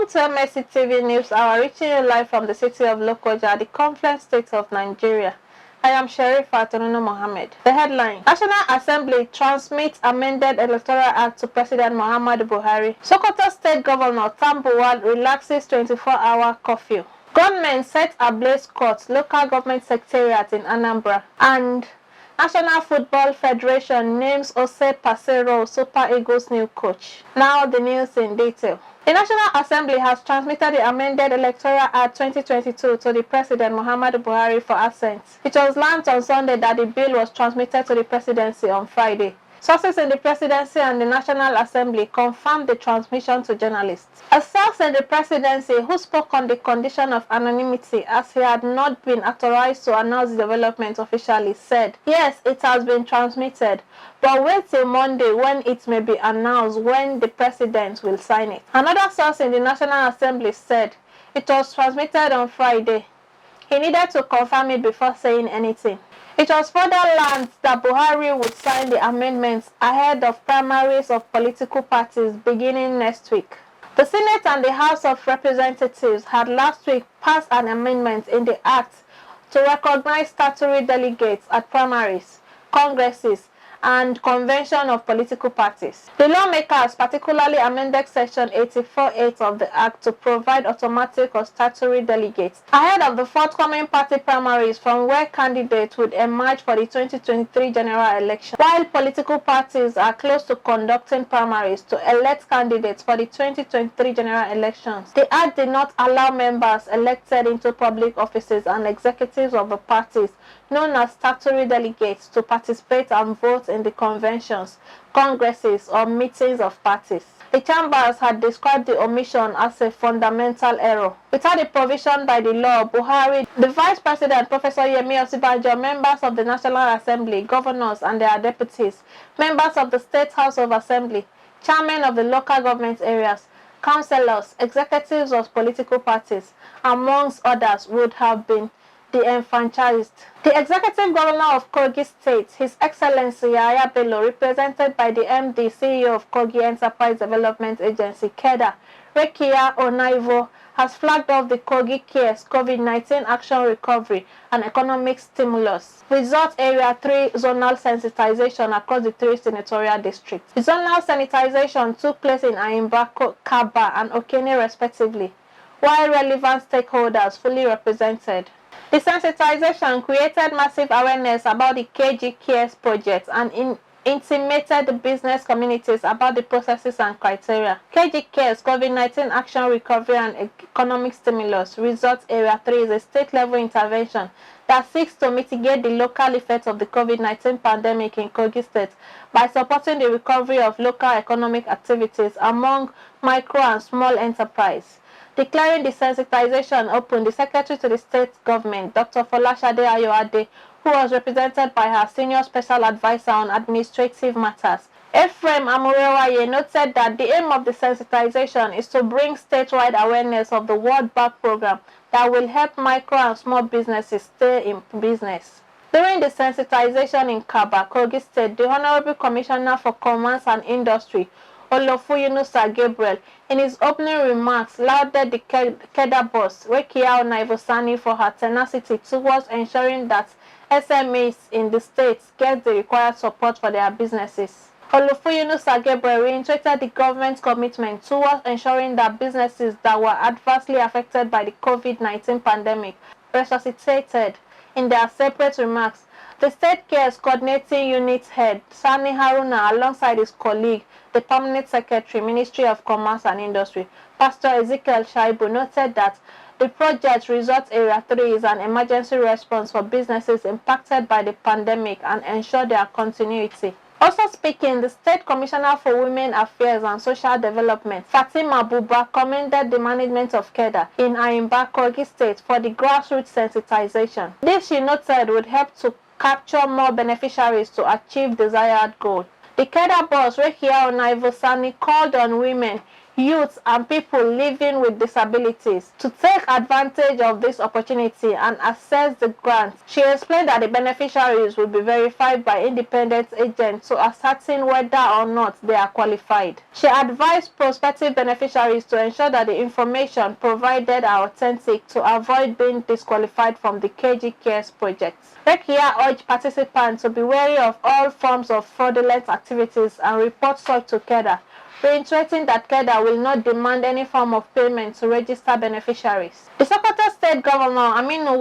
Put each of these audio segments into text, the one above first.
Welcome to MLC TV News Hour, reaching you live from the city of Lokoja, the Confluence State of Nigeria. I am Sherifa Mohammed. The headline: National Assembly transmits amended Electoral Act to President Muhammadu Buhari. Sokoto State Governor TAMBUWAL relaxes 24-hour curfew. Gunmen set ABLAZE court, local government secretariat in ANAMBRA. And National Football Federation names PASEIRO Super Eagles new coach. Now the news in detail. The National Assembly has transmitted the amended Electoral Act 2022 to the President Muhammadu Buhari for assent. It was learned on Sunday that the bill was transmitted to the presidency on Friday. Sources in the presidency and the National Assembly confirmed the transmission to journalists. A source in the presidency who spoke on the condition of anonymity as he had not been authorized to announce the development officially said, "Yes, it has been transmitted, but wait till Monday when it may be announced when the president will sign it." Another source in the National Assembly said it was transmitted on Friday. He needed to confirm it before saying anything. It was further learned that Buhari would sign the amendments ahead of primaries of political parties beginning next week. The Senate and the House of Representatives had last week passed an amendment in the Act to recognize statutory delegates at primaries, congresses, and convention of political parties. The lawmakers particularly amended Section 84(8) of the Act to provide automatic or statutory delegates ahead of the forthcoming party primaries from where candidates would emerge for the 2023 general election. While political parties are close to conducting primaries to elect candidates for the 2023 general elections, the Act did not allow members elected into public offices and executives of the parties known as statutory delegates to participate and vote in the conventions, congresses, or meetings of parties. The chambers had described the omission as a fundamental error. Without the provision by the law, Buhari, the Vice President, Professor Yemi Osinbajo, members of the National Assembly, governors and their deputies, members of the State House of Assembly, chairmen of the local government areas, councillors, executives of political parties, amongst others, would have been de-enfranchised. The Executive Governor of Kogi State, His Excellency Yahaya Bello, represented by the MD, CEO of Kogi Enterprise Development Agency, KEDA, Rekia Onaivo, has flagged off the Kogi Cares COVID-19 Action Recovery and Economic Stimulus Resort Area 3 zonal sensitization across the 3 senatorial districts. The zonal sensitization took place in Aimbako, Kaba, and Okene respectively, while relevant stakeholders fully represented. The sensitization created massive awareness about the KG Cares project and intimated the business communities about the processes and criteria. KG Cares COVID-19 Action Recovery and Economic Stimulus Resort Area 3 is a state-level intervention that seeks to mitigate the local effects of the COVID-19 pandemic in Kogi State by supporting the recovery of local economic activities among micro and small enterprise. Declaring the sensitization open, the Secretary to the State Government, Dr. Folashade Ayoade, who was represented by her Senior Special Advisor on Administrative Matters, Ephraim Amurewaye, noted that the aim of the sensitization is to bring statewide awareness of the World Bank program that will help micro and small businesses stay in business. During the sensitization in Kaba, Kogi State, the Honorable Commissioner for Commerce and Industry, Olofuyunusa Gabriel, in his opening remarks, lauded the KEDA boss, Rekia Onaivosani, for her tenacity towards ensuring that SMEs in the states get the required support for their businesses. Olofuyunusa Gabriel reiterated the government's commitment towards ensuring that businesses that were adversely affected by the COVID-19 pandemic resuscitated. In their separate remarks, the State Cares Coordinating Unit Head, Sani Haruna, alongside his colleague, the Permanent Secretary, Ministry of Commerce and Industry, Pastor Ezekiel Shaibu, noted that the project Resort Area 3 is an emergency response for businesses impacted by the pandemic and ensure their continuity. Also speaking, the State Commissioner for Women Affairs and Social Development, Fatima Buba, commended the management of KEDA in Aimba, Kogi State for the grassroots sensitization. This, she noted, would help to capture more beneficiaries to achieve desired goal. The KEDA boss, Rekia Onaivosani, called on women, youths and people living with disabilities to take advantage of this opportunity and access the grant. She explained that the beneficiaries will be verified by independent agents to ascertain whether or not they are qualified. She advised prospective beneficiaries to ensure that the information provided are authentic to avoid being disqualified from the KG Cares project. Rekia urged participants to be wary of all forms of fraudulent activities and report such to KEDA, reiterating that KEDA will not demand any form of payment to register beneficiaries. The Sokoto State Governor Aminu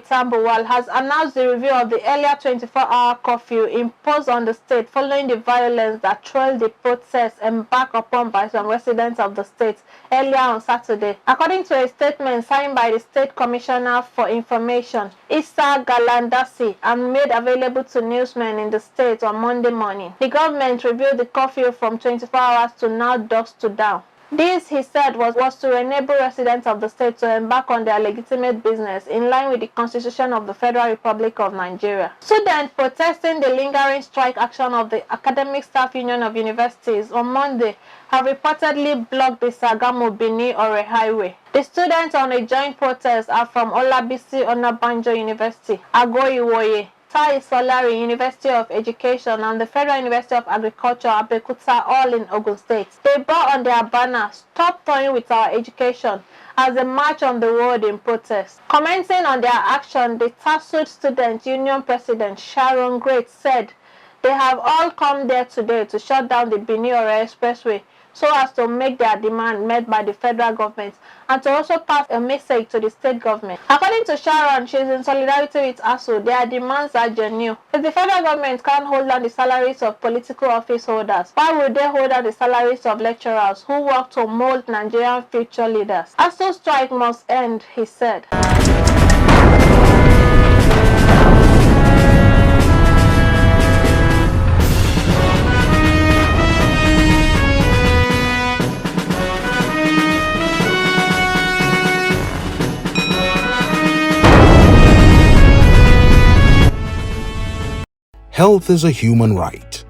Tambuwal has announced the review of the earlier 24-hour curfew imposed on the state following the violence that trailed the protests embarked upon by some residents of the state earlier on Saturday. According to a statement signed by the State Commissioner for Information, Issa Galandasi, and made available to newsmen in the state on Monday morning, the government reviewed the curfew from 24 hours to now dusk to dawn. This, he said, was to enable residents of the state to embark on their legitimate business in line with the Constitution of the Federal Republic of Nigeria. Students protesting the lingering strike action of the Academic Staff Union of Universities on Monday have reportedly blocked the Sagamu-Bini-Ore Highway. The students on a joint protest are from Olabisi Onabanjo University, Agoiwoye, Tai Solari University of Education, and the Federal University of Agriculture, Abeokuta, all in Ogun State. They brought on their banner, "Stop toying with our education," as they march on the road in protest. Commenting on their action, the TASUD Student Union President Sharon Great said they have all come there today to shut down the Bini-Ore Expressway so as to make their demand met by the federal government and to also pass a message to the state government. According to Sharon, she is in solidarity with ASU. Their demands are genuine. If the federal government can't hold down the salaries of political office holders, why would they hold down the salaries of lecturers who work to mold Nigerian future leaders? ASU strike must end, he said. Health is a human right,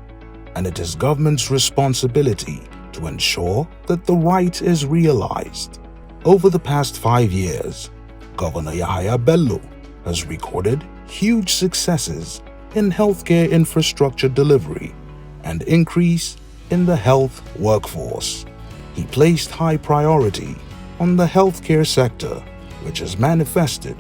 and it is government's responsibility to ensure that the right is realized. Over the past 5 years, Governor Yahaya Bello has recorded huge successes in healthcare infrastructure delivery and increase in the health workforce. He placed high priority on the healthcare sector, which is manifested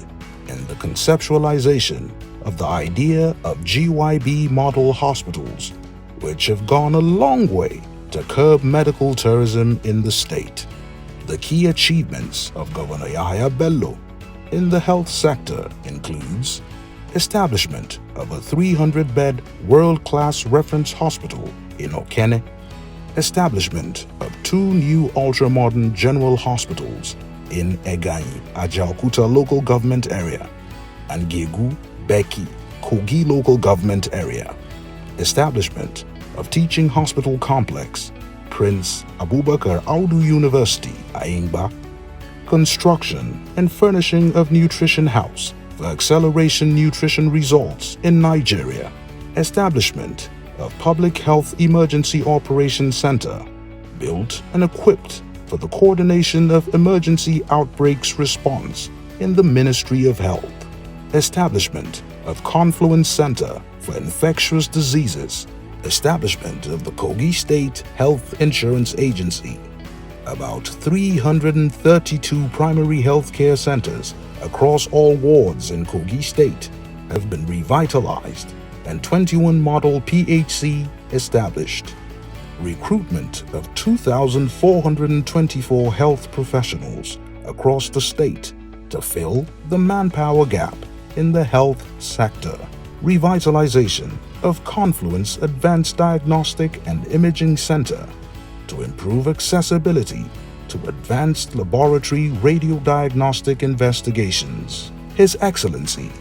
in the conceptualization of the idea of GYB model hospitals, which have gone a long way to curb medical tourism in the state. The key achievements of Governor Yahaya Bello in the health sector includes establishment of a 300-bed world-class reference hospital in Okene, establishment of 2 new ultra-modern general hospitals in Eganyi, Ajaokuta local government area, and Gegu, Beki, Kogi local government area, establishment of teaching hospital complex, Prince Abubakar Audu University, Ayingba, construction and furnishing of nutrition house for acceleration nutrition results in Nigeria, establishment of public health emergency operations center, built and equipped for the coordination of emergency outbreaks response in the Ministry of Health, establishment of Confluence Center for Infectious Diseases, establishment of the Kogi State Health Insurance Agency. About 332 primary health care centers across all wards in Kogi State have been revitalized and 21 model PHC established. Recruitment of 2,424 health professionals across the state to fill the manpower gap in the health sector. Revitalization of Confluence Advanced Diagnostic and Imaging Center to improve accessibility to advanced laboratory radiodiagnostic investigations. His Excellency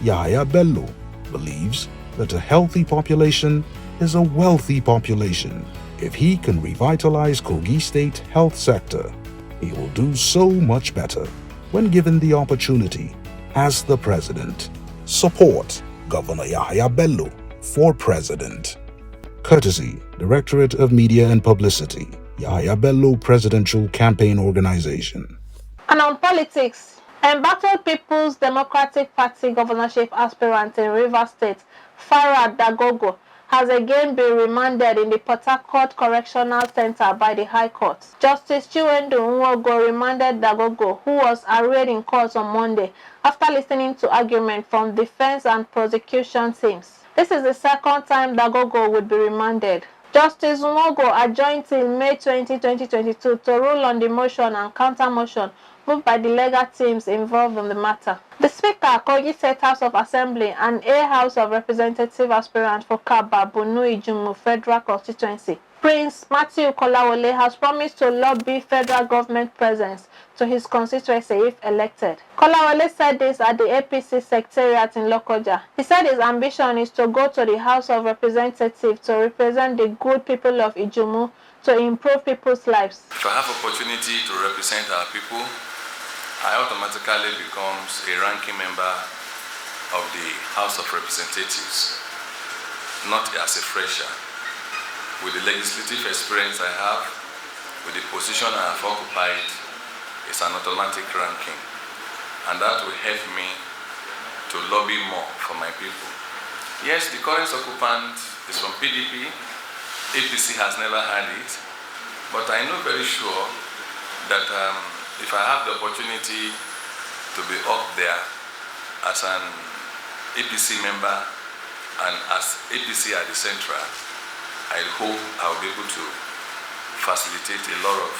Yahaya Bello believes that a healthy population is a wealthy population. If he can revitalize Kogi State health sector, he will do so much better when given the opportunity. As the President, support Governor Yahaya Bello for President. Courtesy, Directorate of Media and Publicity, Yahya Bello Presidential Campaign Organization. And on politics, embattled People's Democratic Party governorship aspirant in Rivers State, Farah Dagogo, has again been remanded in the Port Harcourt Correctional Center by the High Court. Justice Chiwendu Nwogo remanded Dagogo, who was arraigned in court on Monday after listening to argument from defense and prosecution teams. This is the second time Dagogo would be remanded. Justice Nwogo adjourned till May 20, 2022 to rule on the motion and counter-motion moved by the legal teams involved in the matter. The Speaker, Kogi State House of Assembly, and a House of Representative aspirant for Kaba Bunu Ijumu Federal Constituency, Prince Matthew Kolawole, has promised to lobby federal government presence to his constituency if elected. Kolawole said this at the APC Secretariat in Lokoja. He said his ambition is to go to the House of Representatives to represent the good people of Ijumu to improve people's lives. If I have opportunity to represent our people, I automatically become a ranking member of the House of Representatives, not as a fresher. With the legislative experience I have, with the position I have occupied, it's an automatic ranking. And that will help me to lobby more for my people. Yes, the current occupant is from PDP. APC has never had it. But I know very sure that if I have the opportunity to be up there as an APC member and as APC at the Central, I hope I'll be able to facilitate a lot of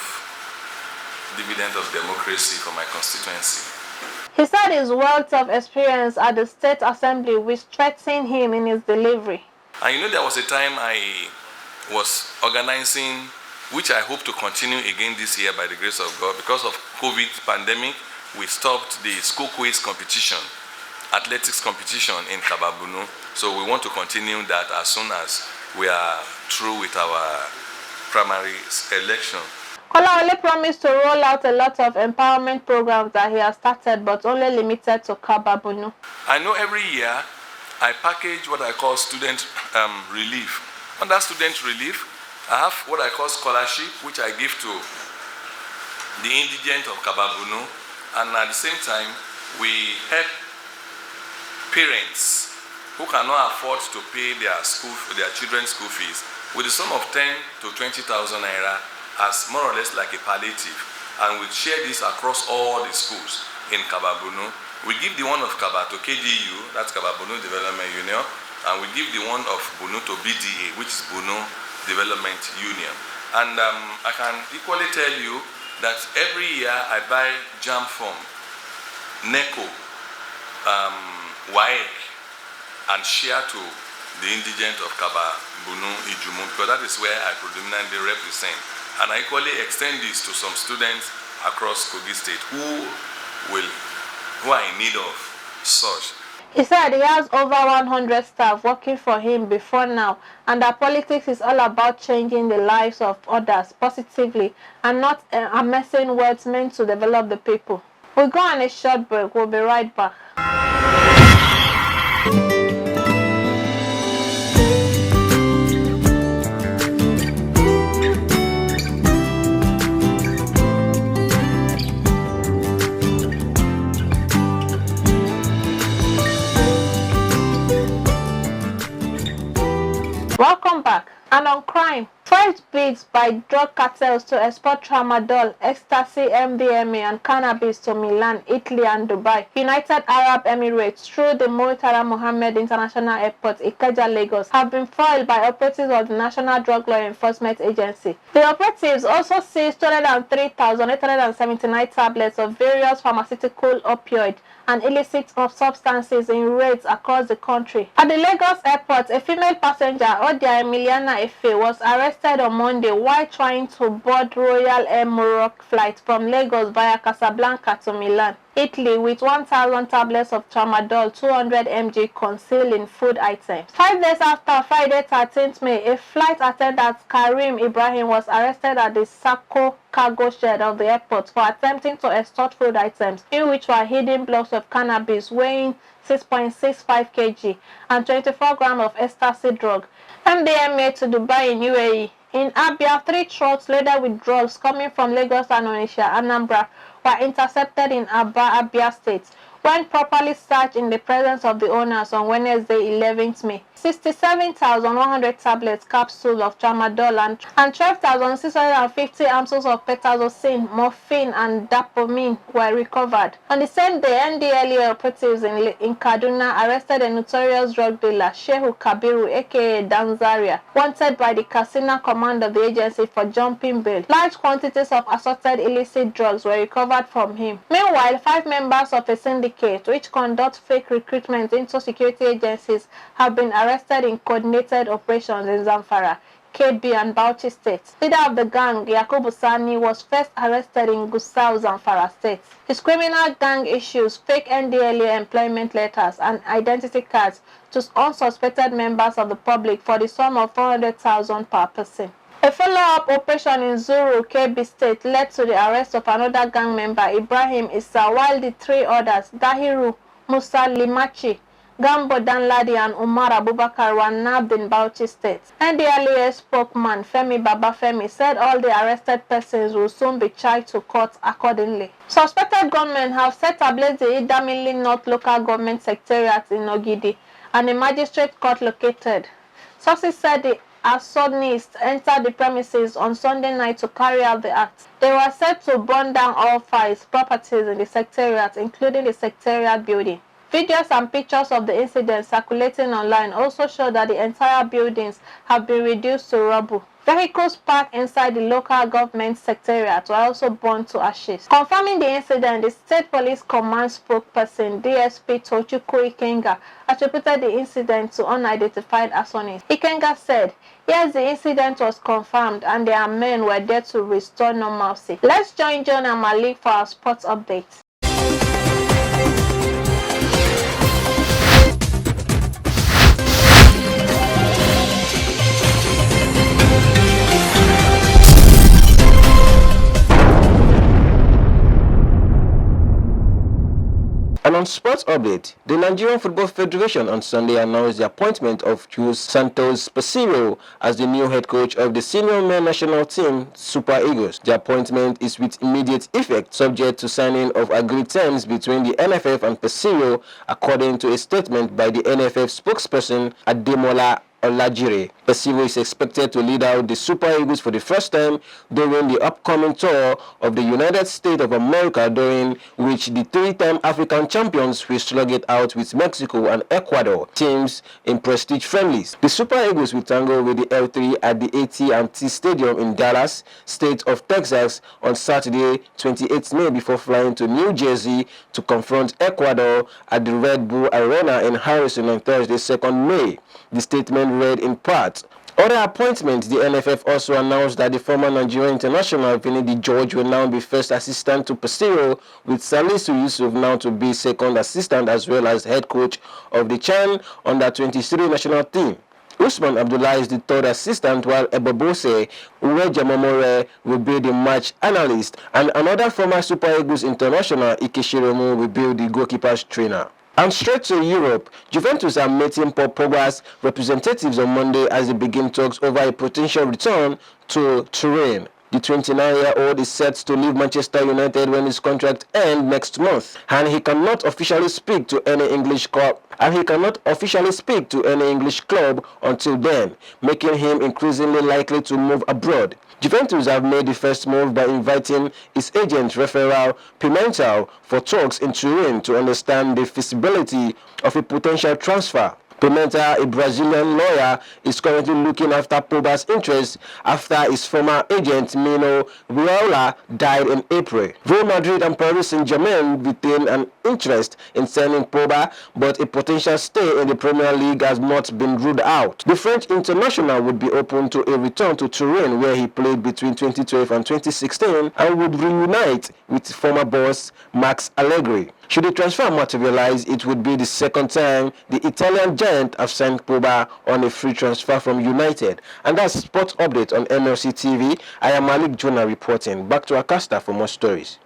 dividend of democracy for my constituency. He said his wealth of experience at the State Assembly will strengthen him in his delivery. And you know, there was a time I was organizing, which I hope to continue again this year by the grace of God. Because of COVID pandemic, we stopped the school quiz competition, athletics competition in Kababunu. So we want to continue that as soon as we are through with our primary election. Kolawole promised to roll out a lot of empowerment programs that he has started, but only limited to Kababunu. I know every year I package what I call student relief. Under student relief, I have what I call scholarship, which I give to the indigent of Kababunu, and at the same time, we help parents who cannot afford to pay their children's school fees with a sum of 10 to 20,000 naira as more or less like a palliative, and we share this across all the schools in Kababunu. We give the one of Kaba to KDU, that's Kababunu Development Union, and we give the one of Bunu to BDA, which is Bunu Development Union. And I can equally tell you that every year I buy jam form, NECO, WAEC, and share to the indigent of Kaba, Bunu, Ijumu, because that is where I predominantly represent. And I equally extend this to some students across Kogi State who are in need of such. He said he has over 100 staff working for him before now, and that politics is all about changing the lives of others positively and not amassing words meant to develop the people. We'll go on a short break. We'll be right back. Welcome back. And on crime, fresh bids by drug cartels to export tramadol, ecstasy, MDMA, and cannabis to Milan, Italy, and Dubai, United Arab Emirates, through the Murtala Mohammed International Airport, Ikeja, Lagos, have been foiled by operatives of the National Drug Law Enforcement Agency. The operatives also seized 203,879 tablets of various pharmaceutical opioid and illicit substances in raids across the country. At the Lagos airport, a female passenger, Odia Emiliana Efe, was arrested on Monday while trying to board Royal Air Maroc flight from Lagos via Casablanca to Milan, Italy, with 1,000 tablets of tramadol, 200 mg concealed in food items. 5 days after, Friday 13th May, a flight attendant, Karim Ibrahim, was arrested at the Sako cargo shed of the airport for attempting to extort food items, in which were hidden blocks of cannabis weighing 6.65 kg and 24 grams of ecstasy drug, MDMA, to Dubai in UAE. In Abia, 3 trucks loaded with drugs coming from Lagos and Onitsha, Anambra, were intercepted in Abia State when properly searched in the presence of the owners on Wednesday, 11th May. 67,100 tablets capsules of tramadol and 12,650 ampules of petazocin, morphine, and dopamine were recovered. On the same day, NDLEA operatives in Kaduna arrested a notorious drug dealer, Shehu Kabiru, aka Danzaria, wanted by the Katsina command of the agency for jumping bail. Large quantities of assorted illicit drugs were recovered from him. Meanwhile, 5 members of a syndicate which conduct fake recruitment into security agencies have been arrested in coordinated operations in Zamfara, Kebbi, and Bauchi states. Leader of the gang, Yakubu Sani, was first arrested in Gusau, Zamfara state. His criminal gang issues fake NDLEA employment letters and identity cards to unsuspected members of the public for the sum of 400,000 per person. A follow-up operation in Zuru, Kebbi State, led to the arrest of another gang member, Ibrahim Issa, while the 3 others, Dahiru, Musa Limachi, Gambo Danladi, and Umar Abubakar, were nabbed in Bauchi State. NDLEA spokesman Femi Babafemi said all the arrested persons will soon be charged to court accordingly. Suspected gunmen have set ablaze the Idamili North Local Government Secretariat in Ogidi and a magistrate court located. Sources said the arsonists entered the premises on Sunday night to carry out the act. They were set to burn down all 5 properties in the secretariat, including the secretariat building. Videos and pictures of the incident circulating online also show that the entire buildings have been reduced to rubble. Vehicles parked inside the local government secretariat were also burned to ashes. Confirming the incident, the State Police Command spokesperson DSP Tochukwu Ikenga attributed the incident to unidentified arsonists. Ikenga said, "Yes, the incident was confirmed and their men were there to restore normalcy." Let's join John and Malik for our sports updates. And on sports update, the Nigerian Football Federation on Sunday announced the appointment of Jose Santos PASEIRO as the new head coach of the senior men national team, Super Eagles. The appointment is with immediate effect, subject to signing of agreed terms between the NFF and PASEIRO, according to a statement by the NFF spokesperson Ademola Olajire. PASEIRO is expected to lead out the Super Eagles for the first time during the upcoming tour of the United States of America, during which the 3-time African champions will slug it out with Mexico and Ecuador teams in prestige friendlies. The Super Eagles will tangle with the L3 at the AT&T Stadium in Dallas, state of Texas, on Saturday, 28th May, before flying to New Jersey to confront Ecuador at the Red Bull Arena in Harrison on Thursday, 2nd May. The statement read in part, "Other appointments, the NFF also announced that the former Nigerian international Vinny George will now be first assistant to PASEIRO, with Salisu Yusuf now to be second assistant as well as head coach of the Chan under-23 national team. Usman Abdullah is the third assistant, while Ebobose Uwejamomore will be the match analyst, and another former Super Eagles international, Ikeshiremu, will be the goalkeeper's trainer." And straight to Europe, Juventus are meeting Paul Pogba's representatives on Monday as they begin talks over a potential return to Turin. The 29-year-old is set to leave Manchester United when his contract ends next month, and he cannot officially speak to any English club. Until then, making him increasingly likely to move abroad. Juventus have made the first move by inviting its agent Rafael Pimentel for talks in Turin to understand the feasibility of a potential transfer. Pimenta, a Brazilian lawyer, is currently looking after Pogba's interests after his former agent Mino Raiola died in April. Real Madrid and Paris Saint-Germain retain an interest in signing Pogba, but a potential stay in the Premier League has not been ruled out. The French international would be open to a return to Turin, where he played between 2012 and 2016, and would reunite with former boss Max Allegri. Should the transfer materialize, it would be the second time the Italian giant have signed Pogba on a free transfer from United. And that's Sports Update on MLC TV. I am Malik Jonah reporting. Back to Akasta for more stories.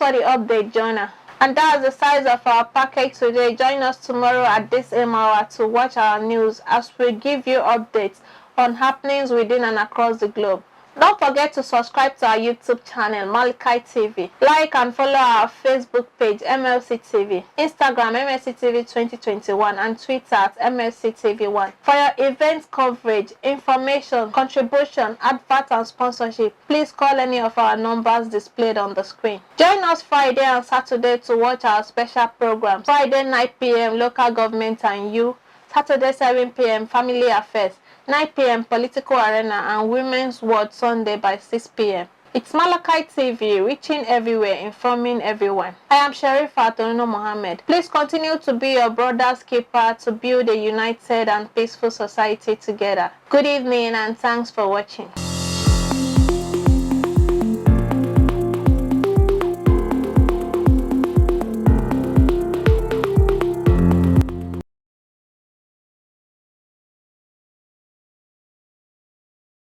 for the update, journal. And that's the size of our package today. Join us tomorrow at this same hour to watch our news as we give you updates on happenings within and across the globe. Don't forget to subscribe to our YouTube channel, Malachi TV. Like and follow our Facebook page, MLC TV, Instagram, MLC TV 2021, and Twitter at MLC TV1. For your event coverage, information, contribution, advert, and sponsorship, please call any of our numbers displayed on the screen. Join us Friday and Saturday to watch our special programs. Friday 9 p.m. Local Government and You, Saturday 7 p.m. Family Affairs, 9 p.m. Political Arena, and Women's World Sunday by 6 p.m. It's Malachi TV, reaching everywhere, informing everyone. I am Sharifat Mohammed. Please continue to be your brother's keeper to build a united and peaceful society together. Good evening and thanks for watching.